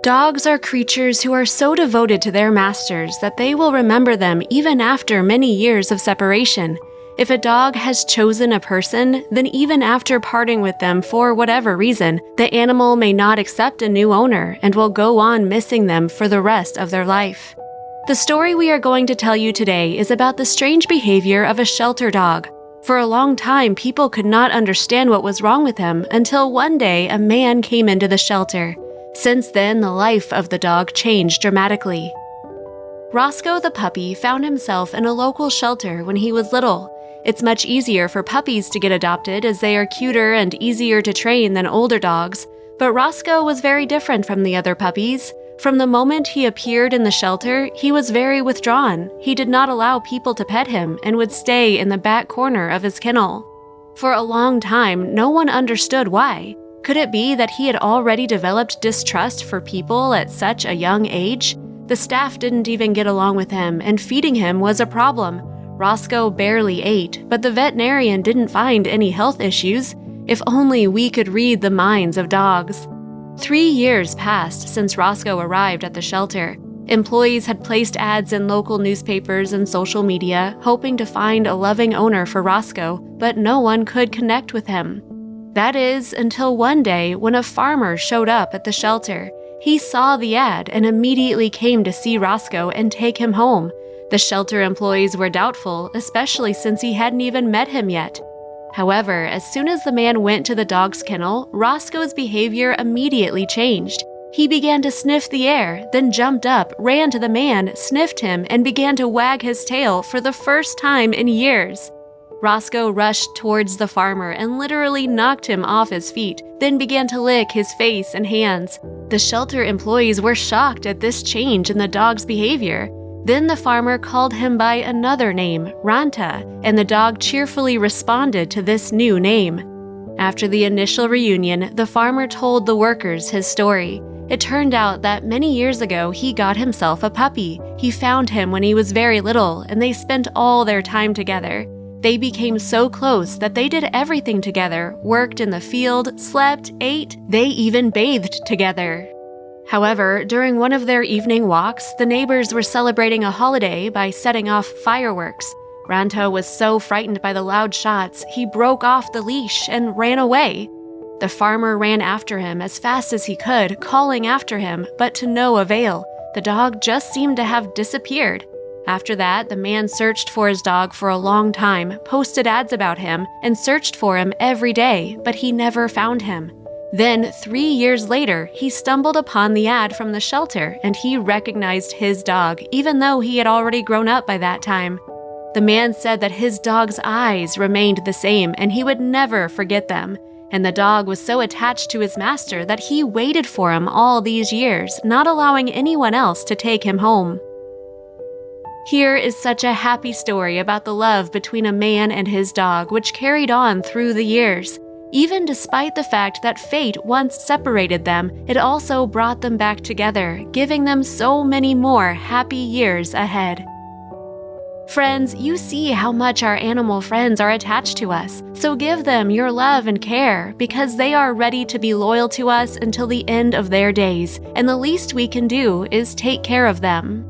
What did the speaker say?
Dogs are creatures who are so devoted to their masters that they will remember them even after many years of separation. If a dog has chosen a person, then even after parting with them for whatever reason, the animal may not accept a new owner and will go on missing them for the rest of their life. The story we are going to tell you today is about the strange behavior of a shelter dog. For a long time, people could not understand what was wrong with him until one day a man came into the shelter. Since then, the life of the dog changed dramatically. Roscoe the puppy found himself in a local shelter when he was little. It's much easier for puppies to get adopted as they are cuter and easier to train than older dogs, but Roscoe was very different from the other puppies. From the moment he appeared in the shelter, he was very withdrawn. He did not allow people to pet him and would stay in the back corner of his kennel. For a long time, no one understood why. Could it be that he had already developed distrust for people at such a young age? The staff didn't even get along with him, and feeding him was a problem. Roscoe barely ate, but the veterinarian didn't find any health issues. If only we could read the minds of dogs. 3 years passed since Roscoe arrived at the shelter. Employees had placed ads in local newspapers and social media, hoping to find a loving owner for Roscoe, but no one could connect with him. That is, until one day when a farmer showed up at the shelter. He saw the ad and immediately came to see Roscoe and take him home. The shelter employees were doubtful, especially since he hadn't even met him yet. However, as soon as the man went to the dog's kennel, Roscoe's behavior immediately changed. He began to sniff the air, then jumped up, ran to the man, sniffed him, and began to wag his tail for the first time in years. Roscoe rushed towards the farmer and literally knocked him off his feet, then began to lick his face and hands. The shelter employees were shocked at this change in the dog's behavior. Then the farmer called him by another name, Ranta, and the dog cheerfully responded to this new name. After the initial reunion, the farmer told the workers his story. It turned out that many years ago he got himself a puppy. He found him when he was very little, and they spent all their time together. They became so close that they did everything together, worked in the field, slept, ate, they even bathed together. However, during one of their evening walks, the neighbors were celebrating a holiday by setting off fireworks. Ranta was so frightened by the loud shots, he broke off the leash and ran away. The farmer ran after him as fast as he could, calling after him, but to no avail. The dog just seemed to have disappeared. After that, the man searched for his dog for a long time, posted ads about him, and searched for him every day, but he never found him. Then, 3 years later, he stumbled upon the ad from the shelter, and he recognized his dog, even though he had already grown up by that time. The man said that his dog's eyes remained the same, and he would never forget them. And the dog was so attached to his master that he waited for him all these years, not allowing anyone else to take him home. Here is such a happy story about the love between a man and his dog, which carried on through the years. Even despite the fact that fate once separated them, it also brought them back together, giving them so many more happy years ahead. Friends, you see how much our animal friends are attached to us, so give them your love and care, because they are ready to be loyal to us until the end of their days, and the least we can do is take care of them.